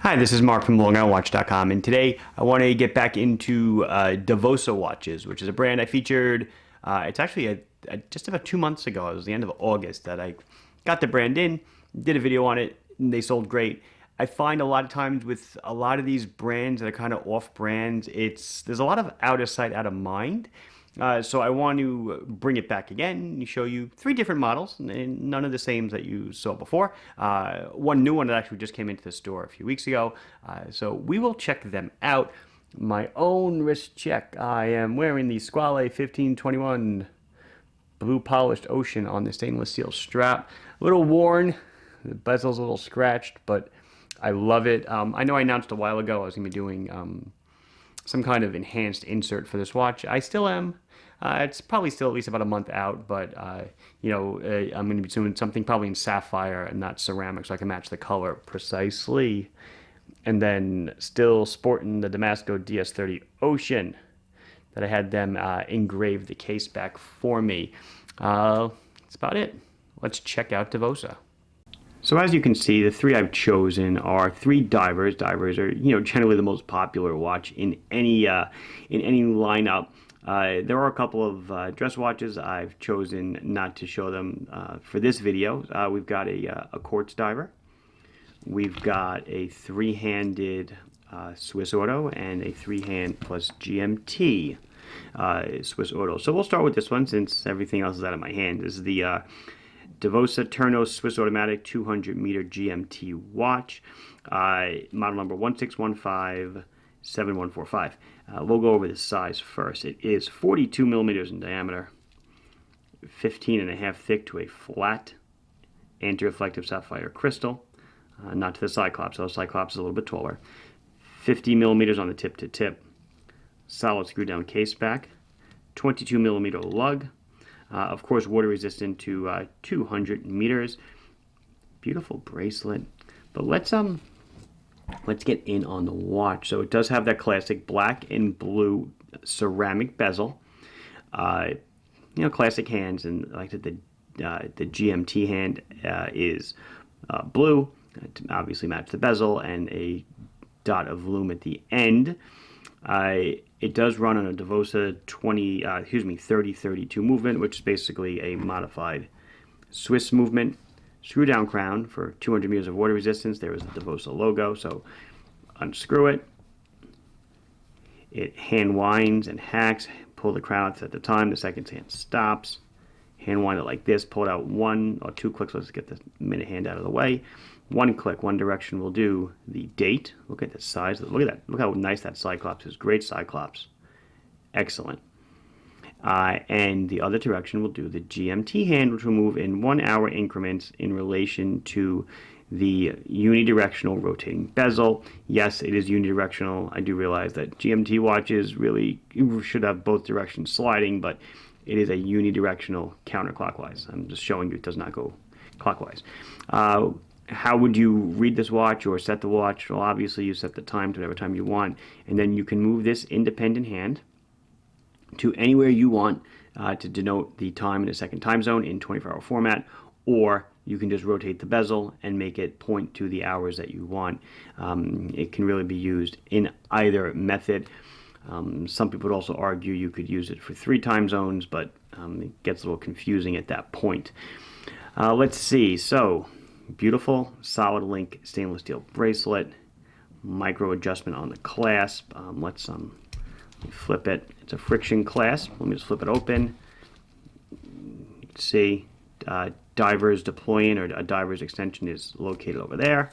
Hi, this is Mark from LongIslandWatch.com, and today I want to get back into Davosa watches, which is a brand I featured. It's actually just about 2 months ago. It was the end of August that I got the brand in, did a video on it, and they sold great. I find a lot of times with a lot of these brands that are kind of off brands, there's a lot of out of sight, out of mind. So I want to bring it back again and show you three different models, and none of the same that you saw before. One new one that actually just came into the store a few weeks ago. So we will check them out. My own wrist check. I am wearing the Squale 1521 blue polished ocean on the stainless steel strap. A little worn, the bezel's a little scratched, but I love it. I know I announced a while ago I was going to be doing some kind of enhanced insert for this watch. I still am. It's probably still at least about a month out, but I'm going to be doing something probably in sapphire and not ceramic, so I can match the color precisely. And then still sporting the Damasco DS30 Ocean that I had them engrave the case back for me. That's about it. Let's check out Davosa. So as you can see, the three I've chosen are three divers. Divers are, generally the most popular watch in any lineup. There are a couple of dress watches. I've chosen not to show them for this video. We've got a Quartz diver. We've got a three-handed Swiss Auto and a three-hand plus GMT Swiss Auto. So we'll start with this one since everything else is out of my hand. This is the Davosa Ternos Swiss Automatic 200-meter GMT watch, model number 16157145. We'll go over the size first. It is 42 millimeters in diameter, 15.5 thick to a flat anti-reflective sapphire crystal, not to the Cyclops. So the Cyclops is a little bit taller. 50 millimeters on the tip to tip, solid screw down case back, 22 millimeter lug. Of course, water resistant to 200 meters. Beautiful bracelet. But let's get in on the watch. So it does have that classic black and blue ceramic bezel. Classic hands, and like the GMT hand is blue to obviously match the bezel, and a dot of lume at the end. It does run on a Davosa 3032 movement, which is basically a modified Swiss movement. Screw down crown for 200 meters of water resistance. There is the Davosa logo, so unscrew it. It hand winds and hacks. Pull the crown at the time. The second hand stops. Hand wind it like this. Pull it out 1 or 2 clicks. Let's get the minute hand out of the way. One click, one direction will do the date. Look at the size. Look at that. Look how nice that Cyclops is. Great Cyclops. Excellent. And the other direction will do the GMT hand, which will move in 1 hour increments in relation to the unidirectional rotating bezel. Yes, it is unidirectional. I do realize that GMT watches really should have both directions sliding, but it is a unidirectional counterclockwise. I'm just showing you it does not go clockwise. How would you read this watch or set the watch? Well, obviously you set the time to whatever time you want, and then you can move this independent hand to anywhere you want to denote the time in a second time zone in 24-hour format, or you can just rotate the bezel and make it point to the hours that you want. It can really be used in either method. Some people would also argue you could use it for 3 time zones, but it gets a little confusing at that point. Let's see. So, beautiful solid link stainless steel bracelet, micro adjustment on the clasp. Let's flip it. It's a friction clasp. Let me just flip it open. You can see diver's deploying, or a diver's extension is located over there.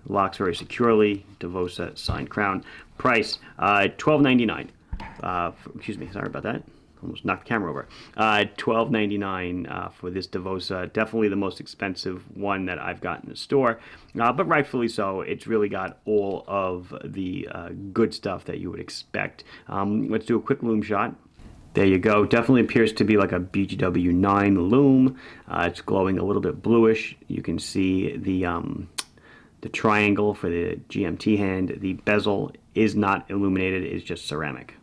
Locks very securely. Davosa signed crown. Price $12.99. Excuse me, sorry about that. Almost knocked the camera over. $12.99 for this Davosa. Definitely the most expensive one that I've got in the store, but rightfully so. It's really got all of the good stuff that you would expect. Let's do a quick lume shot. There you go. Definitely appears to be like a BGW 9 lume. It's glowing a little bit bluish. You can see the triangle for the GMT hand. The bezel is not illuminated. It's just ceramic.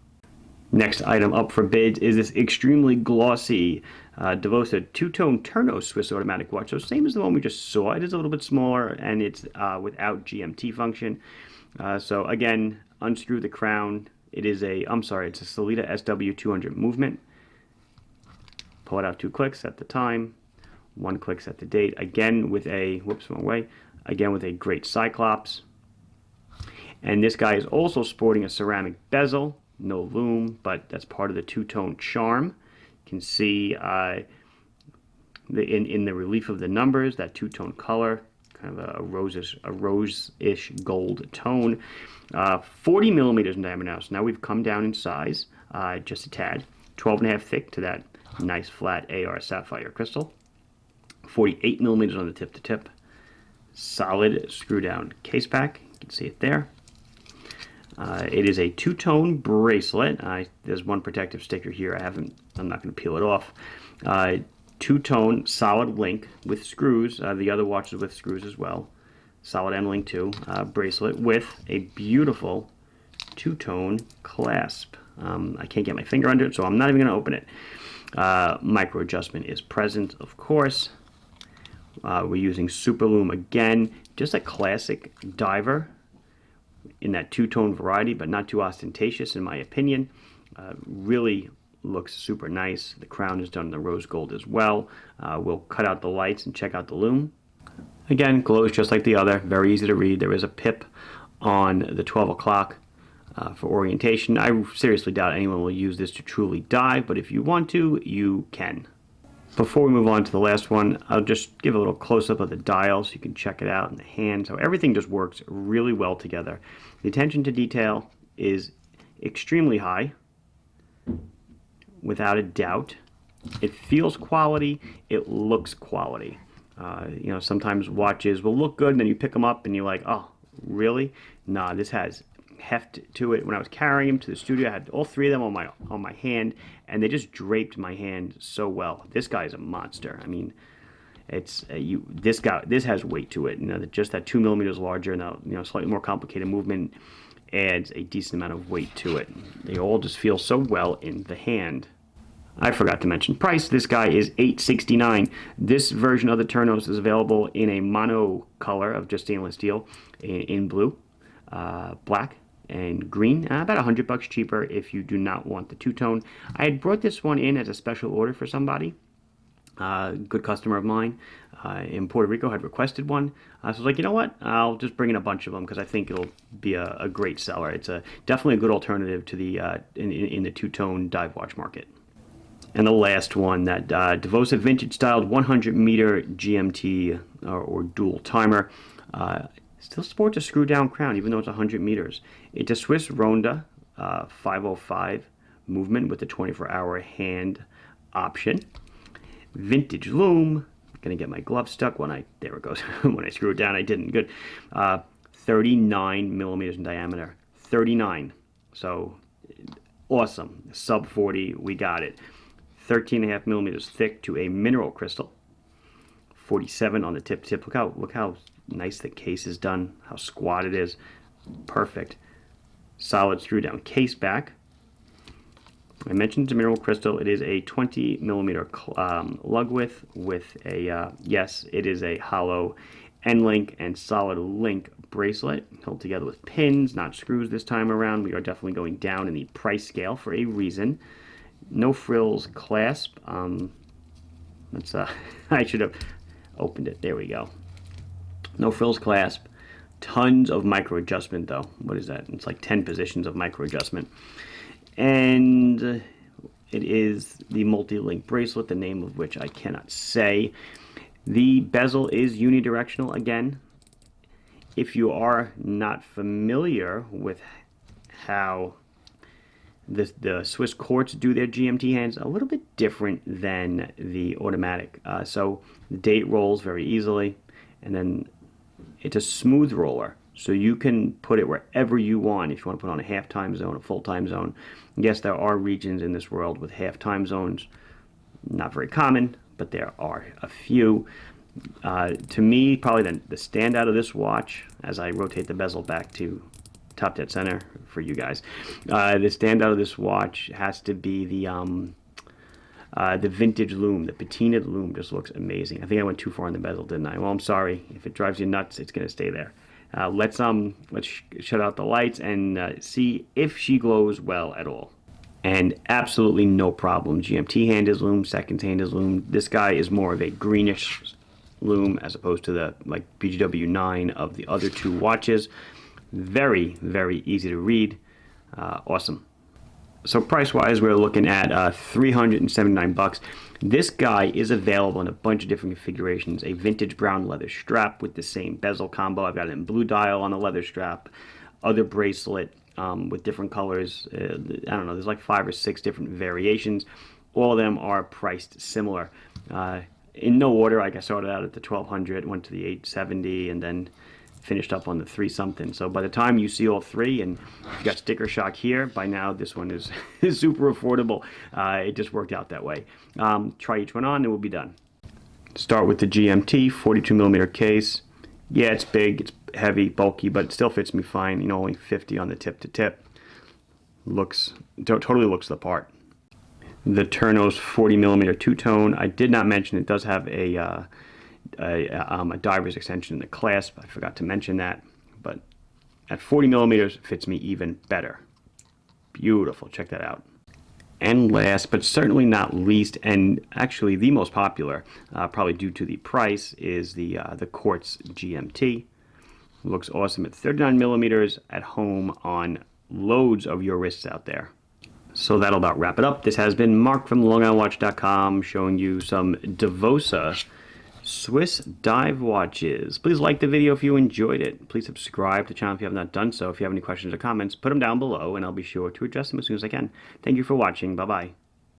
Next item up for bids is this extremely glossy Davosa two-tone Ternos Swiss automatic watch. So same as the one we just saw. It is a little bit smaller, and it's without GMT function. So again, unscrew the crown. It is a, I'm sorry, it's a Sellita SW200 movement. Pull it out 2 clicks at the time, 1 click set the date. Again with a, whoops, wrong way. Again with a great Cyclops. And this guy is also sporting a ceramic bezel, no lume, but that's part of the two-tone charm. You can see in the relief of the numbers, that two-tone color, kind of a rose-ish gold tone. 40 millimeters in diameter now, so now we've come down in size just a tad. 12.5 thick to that nice flat AR sapphire crystal. 48 millimeters on the tip to tip. Solid screw down case pack. You can see it there. It is a two-tone bracelet. There's one protective sticker here. I'm not going to peel it off. Two-tone solid link with screws. The other watches with screws as well. Solid end link too. Bracelet with a beautiful two-tone clasp. I can't get my finger under it, so I'm not even going to open it. Micro adjustment is present, of course. We're using super lume again. Just a classic diver in that two-tone variety, but not too ostentatious in my opinion. Really looks super nice. The crown is done in the rose gold as well. We'll cut out the lights and check out the lume. Again, glows just like the other. Very easy to read. There is a pip on the 12 o'clock for orientation. I seriously doubt anyone will use this to truly dive, but if you want to, you can. Before we move on to the last one, I'll just give a little close-up of the dial so you can check it out in the hand. So everything just works really well together. The attention to detail is extremely high, without a doubt. It feels quality, it looks quality. You know, sometimes watches will look good and then you pick them up and you're like, oh, really? Nah, this has heft to it. When I was carrying them to the studio, I had all 3 of them on my hand, and they just draped my hand so well. This guy is a monster. I mean, it's this has weight to it. You know, just that 2 millimeters larger and slightly more complicated movement adds a decent amount of weight to it. They all just feel so well in the hand. I forgot to mention price. This guy is $869. This version of the Ternos is available in a mono color of just stainless steel, in blue, black, and green. About $100 cheaper if you do not want the two-tone. I had brought this one in as a special order for somebody. Good customer of mine in Puerto Rico had requested one. So I was like, you know what? I'll just bring in a bunch of them because I think it'll be a great seller. It's definitely a good alternative to the in the two-tone dive watch market. And the last one, that Davosa vintage styled 100 meter GMT or dual timer. Still sports a screw down crown even though it's 100 meters. It's a Swiss Ronda 505 movement with a 24-hour hand option. Vintage lume. Gonna get my glove stuck there it goes. When I screw it down, I didn't. Good. 39 millimeters in diameter. 39. So awesome. Sub 40. We got it. 13.5 millimeters thick to a mineral crystal. 47 on the tip. Look how nice the case is done. How squat it is. Perfect. Solid screw down case back. I mentioned the mineral crystal. It is a 20 millimeter lug width with a, yes, it is a hollow end link and solid link bracelet held together with pins, not screws this time around. We are definitely going down in the price scale for a reason. No frills clasp. That's I should have opened it. There we go. No frills clasp. Tons of micro adjustment though. What is that? It's like 10 positions of micro adjustment. And it is the multi-link bracelet, the name of which I cannot say. The bezel is unidirectional again. If you are not familiar with how the Swiss Quartz do their GMT hands, a little bit different than the automatic. So the date rolls very easily, and then it's a smooth roller. So you can put it wherever you want. If you want to put on a half time zone, a full time zone. Yes, there are regions in this world with half time zones. Not very common, but there are a few. To me, probably the standout of this watch, as I rotate the bezel back to top dead center for you guys. The standout of this watch has to be the vintage loom. The patinaed loom just looks amazing. I think I went too far in the bezel, didn't I? Well, I'm sorry. If it drives you nuts, it's going to stay there. Let's shut out the lights and see if she glows well at all. And absolutely no problem. GMT hand is loom, seconds hand is loom. This guy is more of a greenish loom as opposed to the like BGW 9 of the other two watches. Very, very easy to read. Awesome. So price-wise, we're looking at $379. This guy is available in a bunch of different configurations. A vintage brown leather strap with the same bezel combo. I've got it in blue dial on the leather strap. Other bracelet with different colors. I don't know, there's like 5 or 6 different variations. All of them are priced similar. In no order, like I started out at the 1200, went to the 870, and then finished up on the 3 something. So by the time you see all 3 and you got sticker shock here, by now this one is super affordable. It just worked out that way. Try each one on and we'll be done. Start with the GMT 42mm case. Yeah, it's big, it's heavy, bulky, but it still fits me fine. You know, only 50 on the tip to tip. Totally looks the part. The Ternos 40mm two-tone. I did not mention it does have a diver's extension in the clasp. I forgot to mention that, but at 40mm fits me even better. Beautiful, check that out. And last but certainly not least, and actually the most popular, probably due to the price, is the Quartz GMT. Looks awesome at 39mm at home on loads of your wrists out there. So that'll about wrap it up. This has been Mark from LongIslandWatch.com showing you some Davosa Swiss dive watches. Please like the video if you enjoyed it. Please subscribe to the channel if you have not done so. If you have any questions or comments, put them down below and I'll be sure to address them as soon as I can. Thank you for watching. Bye-bye.